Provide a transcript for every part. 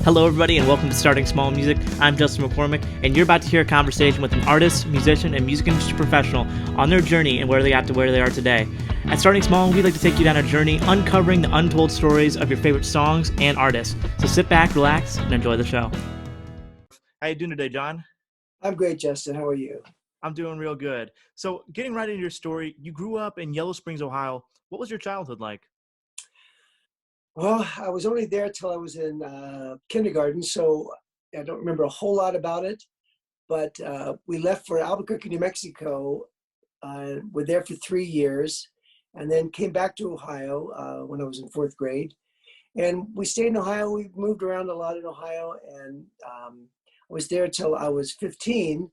Hello, everybody, and welcome to Starting Small Music. I'm Justin McCormick, and you're about to hear a conversation with an artist, musician, and music industry professional on their journey and where they got to where they are today. At Starting Small, we'd like to take you down a journey uncovering the untold stories of your favorite songs and artists. So sit back, relax, and enjoy the show. How you doing today, John? I'm great, Justin. How are you? I'm doing real good. So getting right into your story, you grew up in Yellow Springs, Ohio. What was your childhood like? Well, I was only there till I was in kindergarten, so I don't remember a whole lot about it. But we left for Albuquerque, New Mexico. We're there for 3 years, and then came back to Ohio when I was in fourth grade. And we stayed in Ohio. We moved around a lot in Ohio, and I was there till I was 15,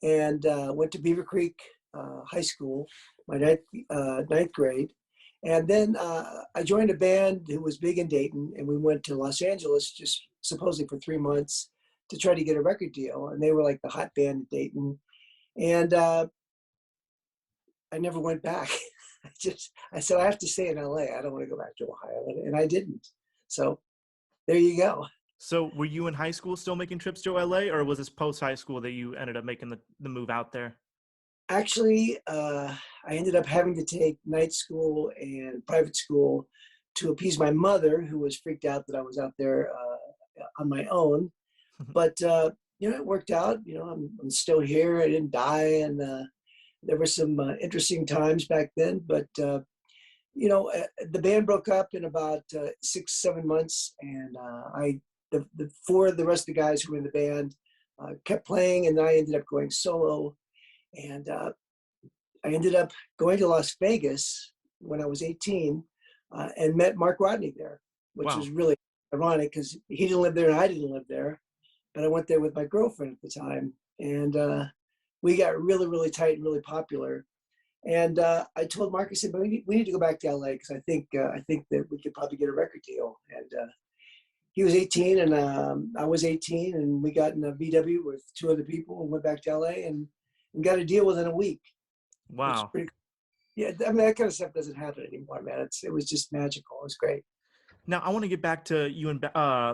and went to Beaver Creek High School, my ninth grade. And then I joined a band who was big in Dayton, and we went to Los Angeles just supposedly for 3 months to try to get a record deal. And they were like the hot band in Dayton. And I never went back. I said, I have to stay in LA. I don't want to go back to Ohio. And I didn't. So there you go. So were you in high school still making trips to LA, or was this post-high school that you ended up making the move out there? Actually, I ended up having to take night school and private school to appease my mother, who was freaked out that I was out there on my own. But it worked out. I'm still here. I didn't die, and there were some interesting times back then. But the band broke up in about 6-7 months, and the four of the rest of the guys who were in the band kept playing, and I ended up going solo. And I ended up going to Las Vegas when I was 18 and met Mark Rodney there, which was really ironic because he didn't live there and I didn't live there. But I went there with my girlfriend at the time. And we got really, really tight and really popular. And I told Mark, I said, but we need to go back to LA because I think that we could probably get a record deal. And he was 18 and I was 18, and we got in a VW with 2 other people and went back to LA and got a deal within a week. Wow. Yeah, I mean, that kind of stuff doesn't happen anymore, man. It was just magical. It was great. Now, I want to get back to you and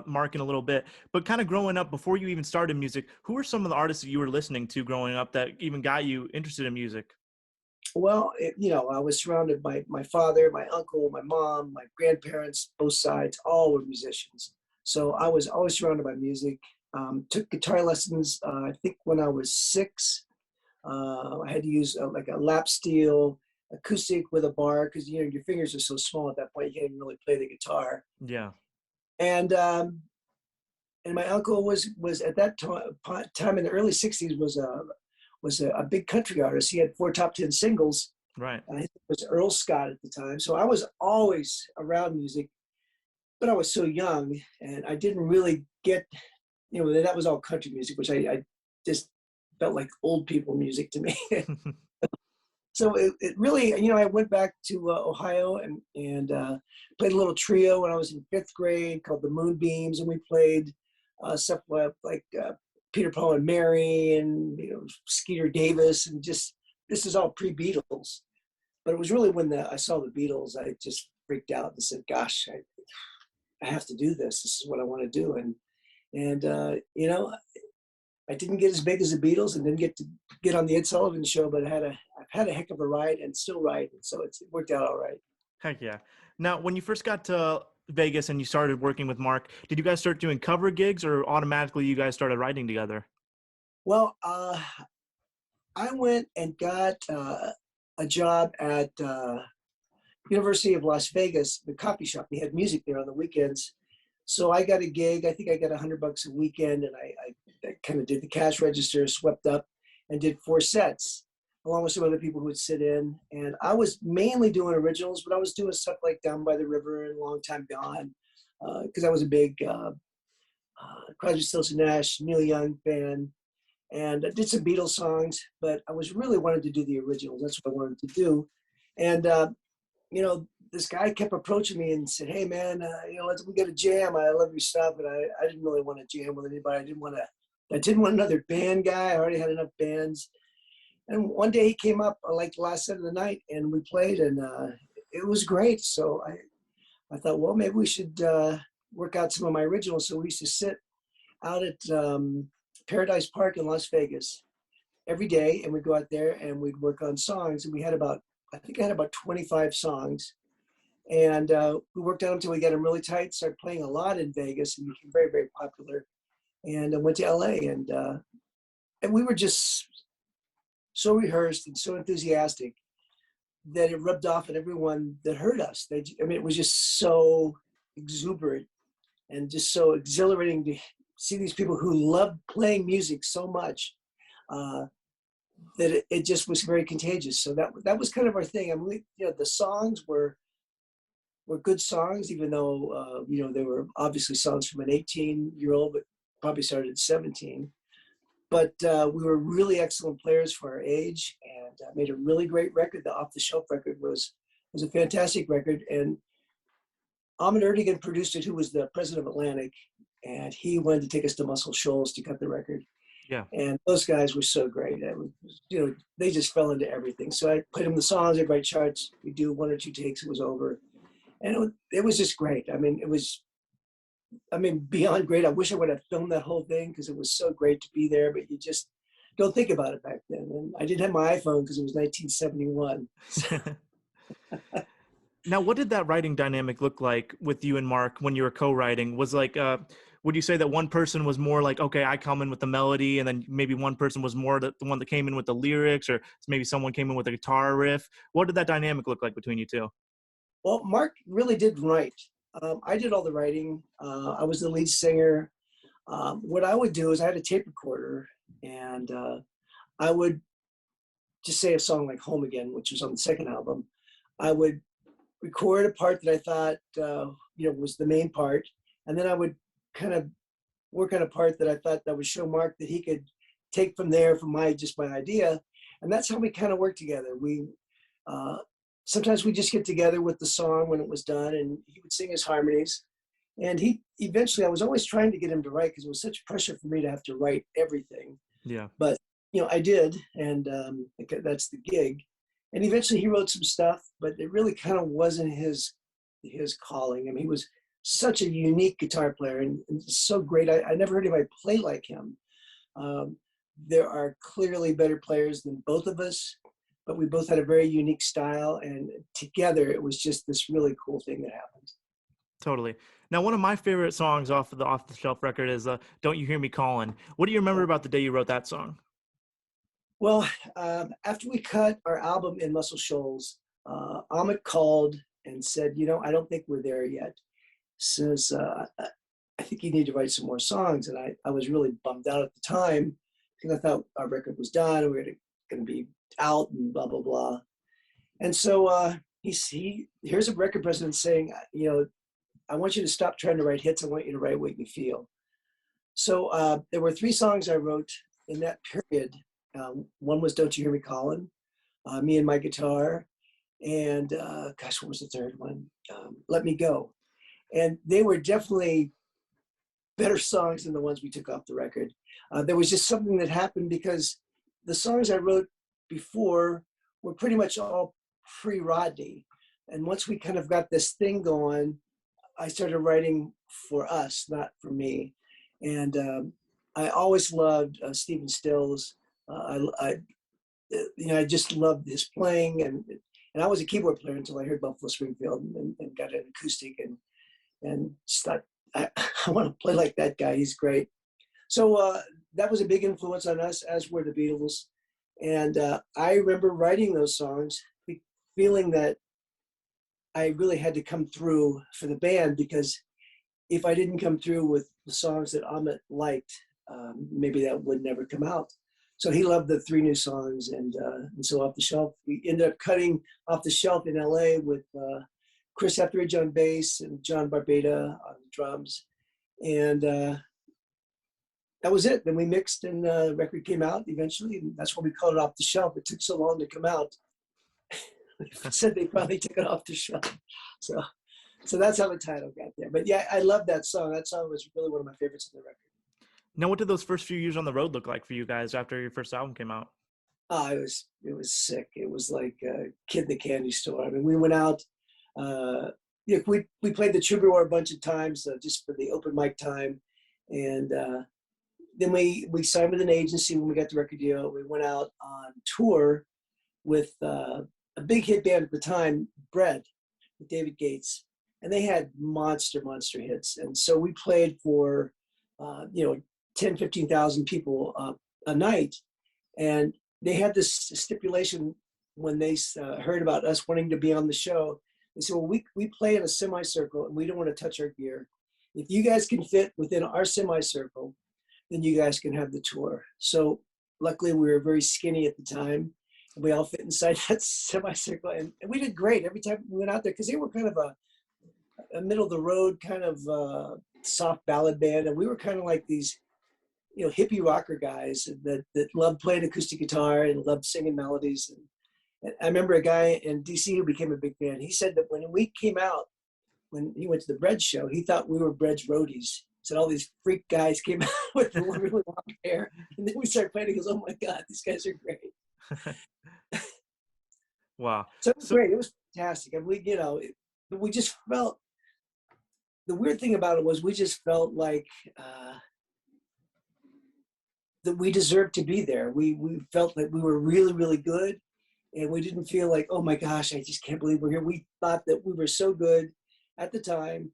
Mark in a little bit, but kind of growing up, before you even started music, who were some of the artists that you were listening to growing up that even got you interested in music? Well, I was surrounded by my father, my uncle, my mom, my grandparents, both sides, all were musicians. So I was always surrounded by music. Took guitar lessons, I think when I was 6. I had to use like a lap steel acoustic with a bar because your fingers are so small at that point you can't even really play the guitar. Yeah. And my uncle was at that time in the early '60s was a big country artist. He had 4 top 10 singles. Right. I think it was Earl Scott at the time. So I was always around music, but I was so young and I didn't really get that was all country music, which I just felt like old people music to me. So it really, I went back to Ohio and played a little trio when I was in 5th grade called the Moonbeams, and we played stuff like Peter, Paul, and Mary, and Skeeter Davis, and just this is all pre-Beatles. But it was really when I saw the Beatles, I just freaked out and said, "Gosh, I have to do this. This is what I want to do." And I didn't get as big as the Beatles and didn't get on the Ed Sullivan Show, but I've had a heck of a ride and still ride, and so it worked out all right. Heck yeah. Now, when you first got to Vegas and you started working with Mark, did you guys start doing cover gigs, or automatically you guys started writing together? Well, I went and got a job at University of Las Vegas, the coffee shop. They had music there on the weekends. So I got a gig. I think I got $100 a weekend, and I kind of did the cash register, swept up, and did 4 sets, along with some other people who would sit in. And I was mainly doing originals, but I was doing stuff like Down by the River and Long Time Gone, because I was a big Crosby, Stills and Nash, Neil Young fan, and I did some Beatles songs. But I was really wanted to do the originals. That's what I wanted to do, and this guy kept approaching me and said, "Hey man, we got a jam. I love your stuff." But I didn't really want to jam with anybody. I didn't want another band guy. I already had enough bands. And one day he came up like the last set of the night and we played, and it was great. So I thought, well, maybe we should work out some of my originals. So we used to sit out at Paradise Park in Las Vegas every day, and we'd go out there and we'd work on songs. And we had about, I think I had about 25 songs. And we worked on them until we got them really tight, started playing a lot in Vegas and became very, very popular. And I went to LA, and we were just so rehearsed and so enthusiastic that it rubbed off on everyone that heard us. I mean, it was just so exuberant and just so exhilarating to see these people who loved playing music so much that it just was very contagious. So that was kind of our thing. I mean, the songs were good songs, even though they were obviously songs from an 18-year-old, but probably started at 17. But we were really excellent players for our age, and made a really great record. The Off the Shelf record was a fantastic record, and Ahmet Ertegun produced it, who was the president of Atlantic, and he wanted to take us to Muscle Shoals to cut the record. Yeah. And those guys were so great. They just fell into everything. So I played them the songs, they'd write charts. We'd do 1 or 2 takes, it was over. And it was just great. I mean, beyond great. I wish I would have filmed that whole thing because it was so great to be there, but you just don't think about it back then. And I didn't have my iPhone because it was 1971. Now, what did that writing dynamic look like with you and Mark when you were co-writing? Was like, would you say that one person was more like, okay, I come in with the melody, and then maybe one person was more the one that came in with the lyrics, or maybe someone came in with a guitar riff? What did that dynamic look like between you two? Well, Mark really did write. I did all the writing. I was the lead singer. What I would do is I had a tape recorder, and I would just say a song like Home Again, which was on the second album. I would record a part that I thought was the main part, and then I would kind of work on a part that I thought that would show Mark that he could take from there from my idea, and that's how we kind of worked together. We sometimes we just get together with the song when it was done, and he would sing his harmonies, and he eventually, I was always trying to get him to write because it was such pressure for me to have to write everything. Yeah. But I did, and that's the gig. And eventually he wrote some stuff, but it really kind of wasn't his calling. I mean, he was such a unique guitar player and so great. I never heard anybody play like him. There are clearly better players than both of us, but we both had a very unique style, and together it was just this really cool thing that happened. Totally. Now, one of my favorite songs off the Shelf record is "Don't You Hear Me Calling." What do you remember about the day you wrote that song? Well, after we cut our album in Muscle Shoals, Ahmet called and said, I don't think we're there yet. Says, I think you need to write some more songs. And I was really bummed out at the time because I thought our record was done and we were going to be out and blah, blah, blah. And so here's a record president saying, I want you to stop trying to write hits. I want you to write what you feel. So there were 3 songs I wrote in that period. One was Don't You Hear Me Calling, me and my guitar, and what was the third one? Let Me Go. And they were definitely better songs than the ones we took off the record. There was just something that happened because the songs I wrote before were pretty much all pre-Rodney. And once we kind of got this thing going, I started writing for us, not for me. And I always loved Stephen Stills. I just loved his playing, and I was a keyboard player until I heard Buffalo Springfield and got an acoustic and just thought I want to play like that guy. He's great. So that was a big influence on us, as were the Beatles. And I remember writing those songs, feeling that I really had to come through for the band, because if I didn't come through with the songs that Ahmet liked, maybe that would never come out. So he loved the 3 new songs, and so Off the Shelf, we ended up cutting Off the Shelf in LA with Chris Etheridge on bass and John Barbada on the drums, and that was it. Then we mixed, and the record came out eventually, and that's why we called it Off the Shelf. It took so long to come out. Said they finally took it off the shelf. So that's how the title got there. But yeah, I love that song. That song was really one of my favorites on the record. Now, what did those first few years on the road look like for you guys after your first album came out? Oh, it was sick. It was like a kid in the candy store. I mean, we went out Yeah, we played the Troubadour a bunch of times just for the open mic time, and then we signed with an agency when we got the record deal. We went out on tour with a big hit band at the time, Bread, with David Gates, and they had monster hits. And so we played for 10, 15,000 people a night, and they had this stipulation when they heard about us wanting to be on the show. They said, well, we play in a semicircle and we don't want to touch our gear. If you guys can fit within our semicircle, then you guys can have the tour. So luckily we were very skinny at the time. And we all fit inside that semicircle, and we did great every time we went out there, because they were kind of a middle of the road kind of soft ballad band. And we were kind of like these, hippie rocker guys that loved playing acoustic guitar and loved singing melodies. And I remember a guy in DC who became a big fan. He said that when we came out, when he went to the Bread show, he thought we were Bread's roadies. Said all these freak guys came out with the really long hair, and then we started playing. He goes, "Oh my God, these guys are great!" Wow. So it was great. It was fantastic. And we just felt, the weird thing about it was we just felt like that we deserved to be there. We felt like we were really, really good. And we didn't feel like, oh my gosh, I just can't believe we're here. We thought that we were so good at the time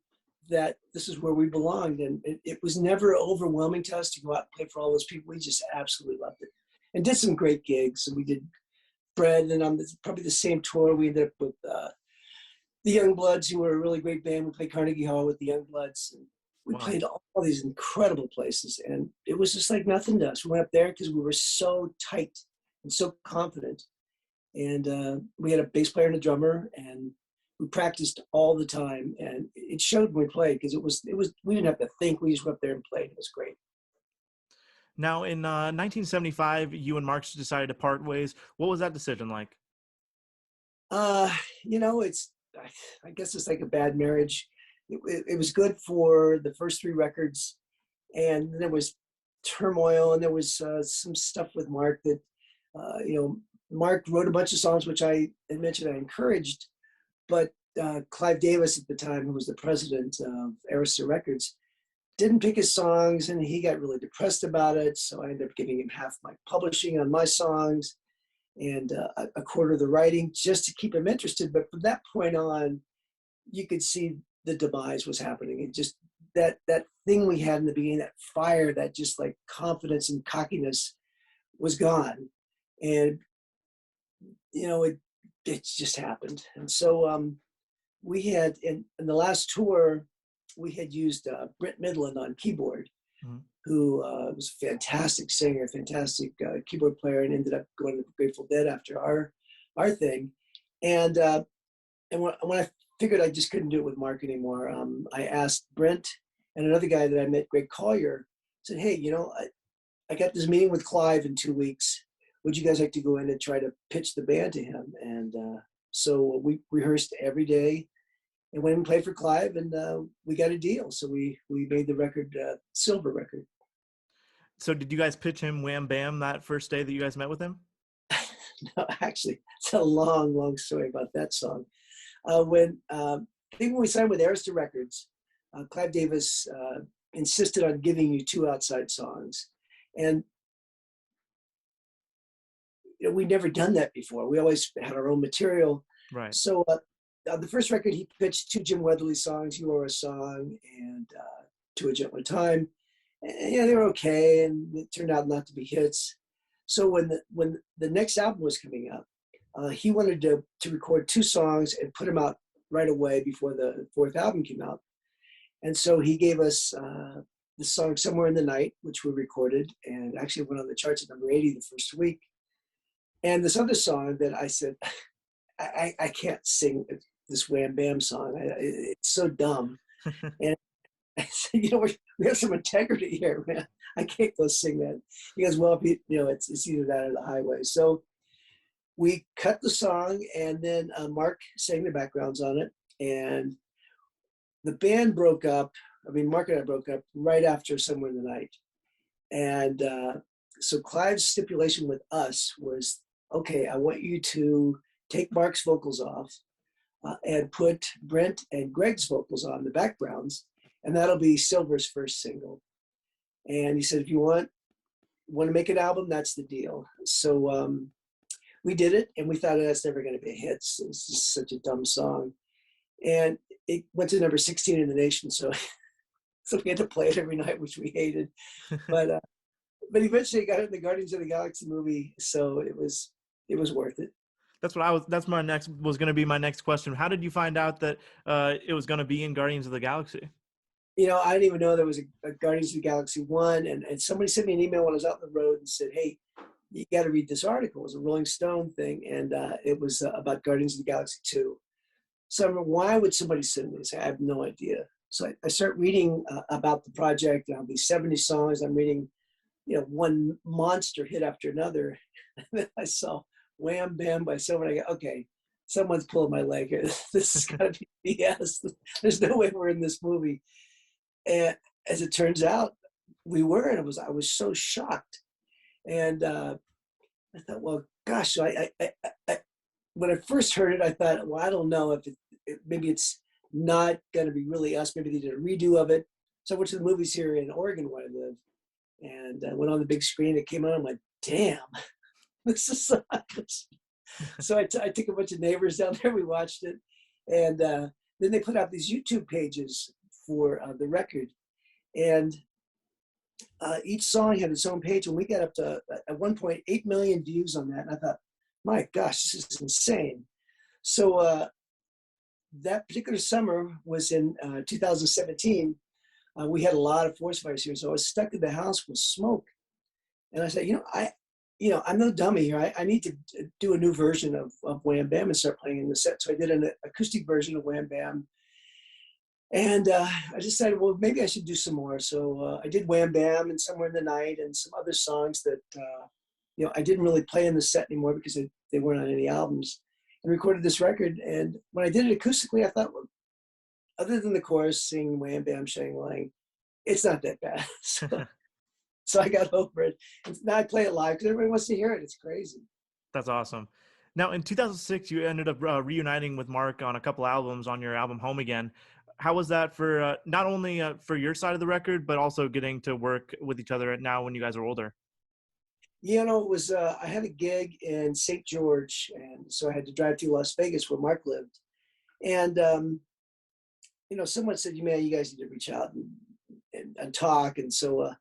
that this is where we belonged. And it was never overwhelming to us to go out and play for all those people. We just absolutely loved it. And did some great gigs. And we did Bread, and on probably the same tour, we ended up with the Youngbloods, who were a really great band. We played Carnegie Hall with the Youngbloods. And we played all these incredible places. And it was just like nothing to us. We went up there because we were so tight and so confident. And we had a bass player and a drummer, and we practiced all the time. And it showed when we played, because it was we didn't have to think. We just went up there and played. It was great. Now, in 1975, you and Mark decided to part ways. What was that decision like? It's, I guess it's like a bad marriage. It was good for the first 3 records, and then there was turmoil, and there was some stuff with Mark that, Mark wrote a bunch of songs, which I had mentioned I encouraged, but Clive Davis at the time, who was the president of Arista Records, didn't pick his songs, and he got really depressed about it. So I ended up giving him half my publishing on my songs and a quarter of the writing, just to keep him interested. But from that point on, you could see the demise was happening. It just, that thing we had in the beginning, that fire, that just like confidence and cockiness was gone. And, it just happened. And so we had, in the last tour, we had used Britt Midland on keyboard, who was a fantastic singer, fantastic keyboard player, and ended up going to the Grateful Dead after our thing. And when I figured I just couldn't do it with Mark anymore, I asked Brent and another guy that I met, Greg Collier, said, "Hey, I got this meeting with Clive in 2 weeks. Would you guys like to go in and try to pitch the band to him?" And so we rehearsed every day and went and played for Clive, and we got a deal. So we made the record silver record. So did you guys pitch him Wham Bam that first day that you guys met with him? No, actually, it's a long story about that song. When I think when we signed with Arista Records, Clive Davis insisted on giving you 2 outside songs. And we'd never done that before. We always had our own material. Right. So the first record, he pitched 2 Jim Weatherly songs, You Are a Song, and To a Gentler Time. And, they were okay, and it turned out not to be hits. So when the next album was coming up, he wanted to record 2 songs and put them out right away before the 4th album came out. And so he gave us the song Somewhere in the Night, which we recorded, and actually went on the charts at number 80 the first week. And this other song that I said, I can't sing this Wham Bam song. It's so dumb. And I said, we have some integrity here, man. I can't go sing that. He goes, well, it's either that or the highway. So we cut the song, and then Mark sang the backgrounds on it. And the band broke up. Mark and I broke up right after Somewhere in the Night. And so Clive's stipulation with us was, okay, I want you to take Mark's vocals off. and put Brent and Greg's vocals on the backgrounds, and that'll be Silver's first single. And he said, if you want to make an album, that's the deal. So we did it, and we thought, oh, that's never going to be a hit. It's just such a dumb song. And it went to number 16 in the nation. So, so we had to play it every night, which we hated. But eventually it got in the Guardians of the Galaxy movie. So it was worth it. That's was going to be my next question. How did you find out that it was going to be in Guardians of the Galaxy? You know, I didn't even know there was a Guardians of the Galaxy 1. And somebody sent me an email when I was out on the road and said, hey, you got to read this article. It was a Rolling Stone thing. And it was about Guardians of the Galaxy 2. So I'm like, why would somebody send me this? I have no idea. So I start reading about the project, and these 70 songs. I'm reading, you know, one monster hit after another. And then I saw Wham Bam by someone. I go, okay, someone's pulling my leg here. This has got to be BS. There's no way we're in this movie. And as it turns out, we were, and I was so shocked. And I thought, well, gosh, so I when I first heard it, I thought, well, I don't know if maybe it's not going to be really us. Maybe they did a redo of it. So I went to the movies here in Oregon where I live, and I went on the big screen. It came on. I'm like, damn, this is sucks. So I took a bunch of neighbors down there. We watched it, and then they put out these YouTube pages for the record, and each song had its own page, and we got up to at 1.8 million views on that. And I thought, my gosh, this is insane. So that particular summer was in 2017. We had a lot of forest fires here, so I was stuck in the house with smoke. And I said, I'm no dummy here. I need to do a new version of Wham Bam and start playing in the set. So I did an acoustic version of Wham Bam. And I decided, well, maybe I should do some more. So I did Wham Bam and Somewhere in the Night and some other songs that, I didn't really play in the set anymore because they weren't on any albums. And recorded this record. And when I did it acoustically, I thought, well, other than the chorus, singing Wham Bam Shang Lang, it's not that bad. So I got over it. And now I play it live because everybody wants to hear it. It's crazy. That's awesome. Now, in 2006, you ended up reuniting with Mark on a couple albums on your album Home Again. How was that for not only for your side of the record, but also getting to work with each other now when you guys are older? It was, I had a gig in St. George, and so I had to drive through Las Vegas where Mark lived. And, someone said, man, you guys need to reach out and talk. And so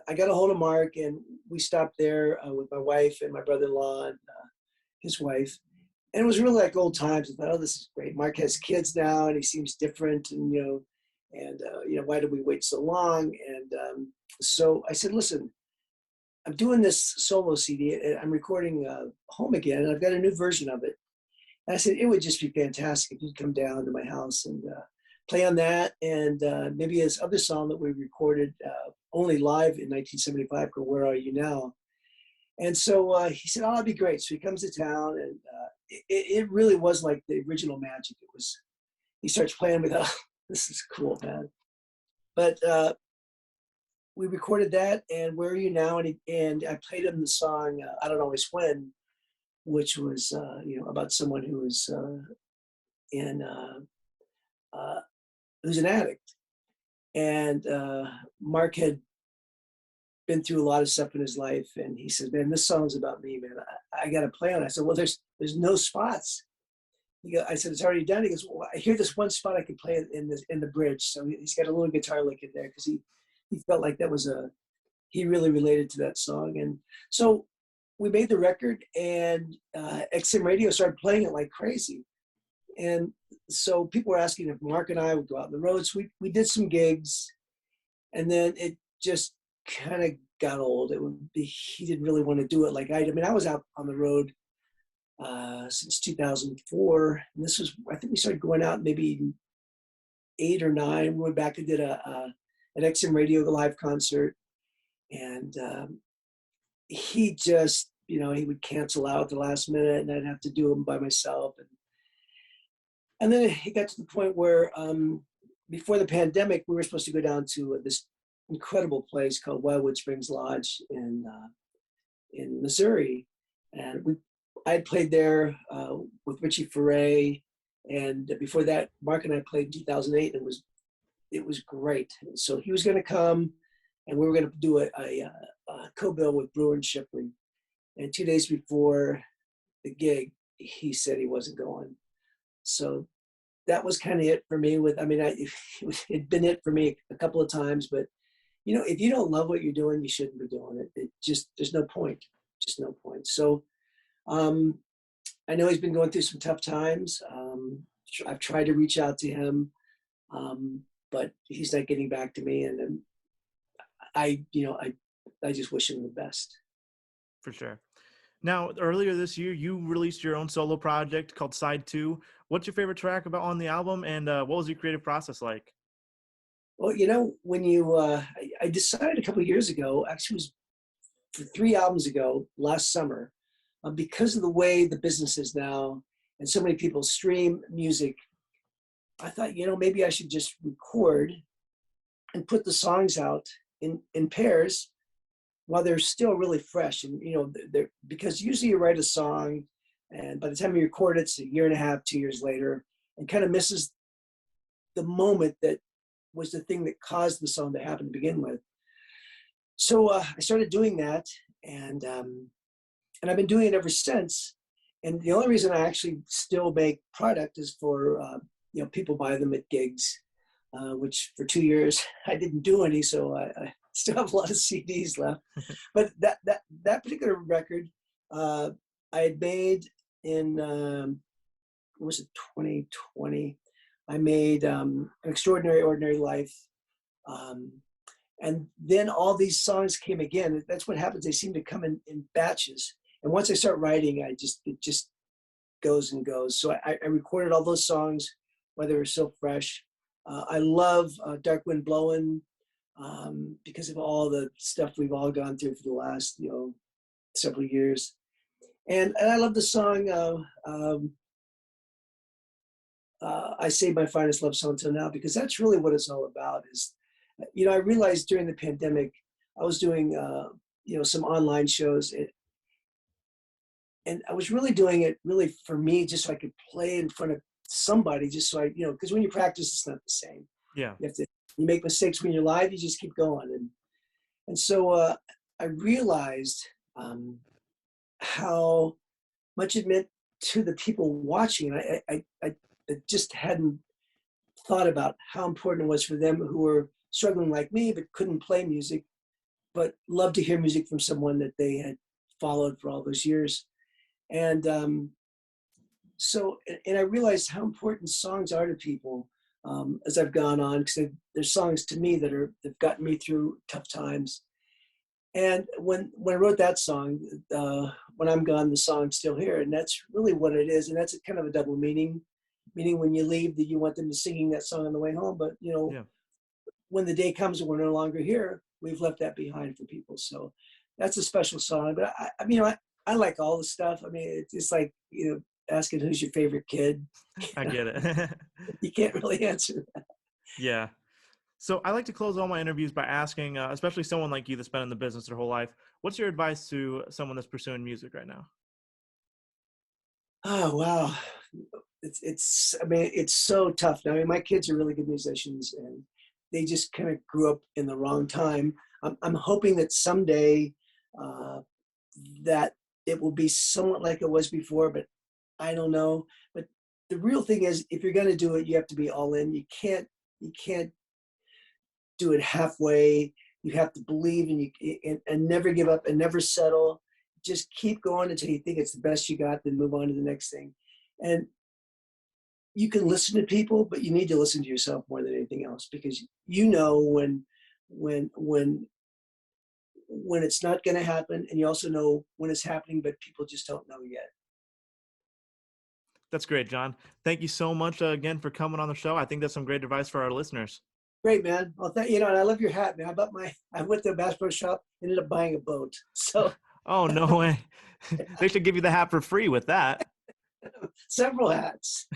I got a hold of Mark, and we stopped there with my wife and my brother-in-law and his wife. And it was really like old times. I thought, oh, this is great. Mark has kids now, and he seems different. And, why did we wait so long? And so I said, listen, I'm doing this solo CD, and I'm recording Home Again, and I've got a new version of it. And I said, it would just be fantastic if you'd come down to my house and play on that, and maybe his other song that we recorded only live in 1975 called Where Are You Now? And so he said, oh, that'd be great. So he comes to town, and it really was like the original magic. He starts playing with, oh, this is cool, man. But we recorded that, and Where Are You Now? And I played him the song I Don't Always Win, which was about someone who was who's an addict. And Mark had been through a lot of stuff in his life, and he said, man, this song's about me, man. I got to play on it. I said, well, there's no spots. I said, it's already done. He goes, well, I hear this one spot I could play in the bridge. So he's got a little guitar lick in there because he felt like that was he really related to that song. And so we made the record, and XM Radio started playing it like crazy. And so people were asking if Mark and I would go out on the roads. We did some gigs, and then it just kind of got old. He didn't really want to do it like I did. I mean, I was out on the road since 2004. And this was, I think we started going out maybe 8 or 9. We went back and did an XM Radio live concert. And he just, he would cancel out at the last minute, and I'd have to do them by myself. And then it got to the point where before the pandemic, we were supposed to go down to this incredible place called Wildwood Springs Lodge in Missouri. And I had played there with Richie Furay And before that, Mark and I played in 2008, and it was great. And so he was going to come, and we were going to do a co-bill with Brewer and Shipley. And 2 days before the gig, he said he wasn't going. So that was kind of it for me. It'd been it for me a couple of times, but if you don't love what you're doing, you shouldn't be doing it. There's no point, just no point. So I know he's been going through some tough times. I've tried to reach out to him, but he's not getting back to me. And I just wish him the best. For sure. Now, earlier this year, you released your own solo project called Side 2. What's your favorite track about on the album, and what was your creative process like? Well, when I decided a couple of years ago, actually it was 3 albums ago, last summer, because of the way the business is now and so many people stream music, I thought, maybe I should just record and put the songs out in pairs while they're still really fresh. And, because usually you write a song and by the time you record it, it's a year and a half, 2 years later, and kind of misses the moment that was the thing that caused the song to happen to begin with. So I started doing that, and I've been doing it ever since. And the only reason I actually still make product is for people buy them at gigs, which for 2 years I didn't do any, so I still have a lot of CDs left. But that particular record I had made in what was it, 2020. I made An Extraordinary Ordinary Life. And then all these songs came again. That's what happens. They seem to come in batches. And once I start writing, it just goes and goes. So I recorded all those songs while they were so fresh. I love Dark Wind Blowin' because of all the stuff we've all gone through for the last, several years. And I love the song, I Saved My Finest Love Song Till Now, because that's really what it's all about. Is, I realized during the pandemic, I was doing, some online shows, and I was really doing it really for me, just so I could play in front of somebody, just so because when you practice, it's not the same. Yeah. You make mistakes when you're live, you just keep going. And so I realized how much it meant to the people watching. And I just hadn't thought about how important it was for them who were struggling like me, but couldn't play music, but loved to hear music from someone that they had followed for all those years. And I realized how important songs are to people as I've gone on, because there's songs to me that've gotten me through tough times. And when I wrote that song, When I'm Gone, the Song's Still Here, and that's really what it is. And that's a kind of a double meaning when you leave, that you want them to singing that song on the way home. But, when the day comes and we're no longer here, we've left that behind for people. So that's a special song. But I like all the stuff. I mean, it's like, asking who's your favorite kid. I get it. You can't really answer that. Yeah. So I like to close all my interviews by asking, especially someone like you that's been in the business their whole life, what's your advice to someone that's pursuing music right now? Oh, wow. It's so tough now. I mean, my kids are really good musicians, and they just kind of grew up in the wrong time. I'm hoping that someday that it will be somewhat like it was before, but I don't know. But the real thing is, if you're going to do it, you have to be all in. You can't do it halfway. You have to believe and never give up and never settle. Just keep going until you think it's the best you got, then move on to the next thing. And you can listen to people, but you need to listen to yourself more than anything else, because when it's not going to happen, and you also know when it's happening, but people just don't know yet. That's great, John. Thank you so much again for coming on the show. I think that's some great advice for our listeners. Great, man. Well, and I love your hat, man. I went to a Bass Pro Shop, ended up buying a boat. So. Oh, no way. They should give you the hat for free with that. Several hats.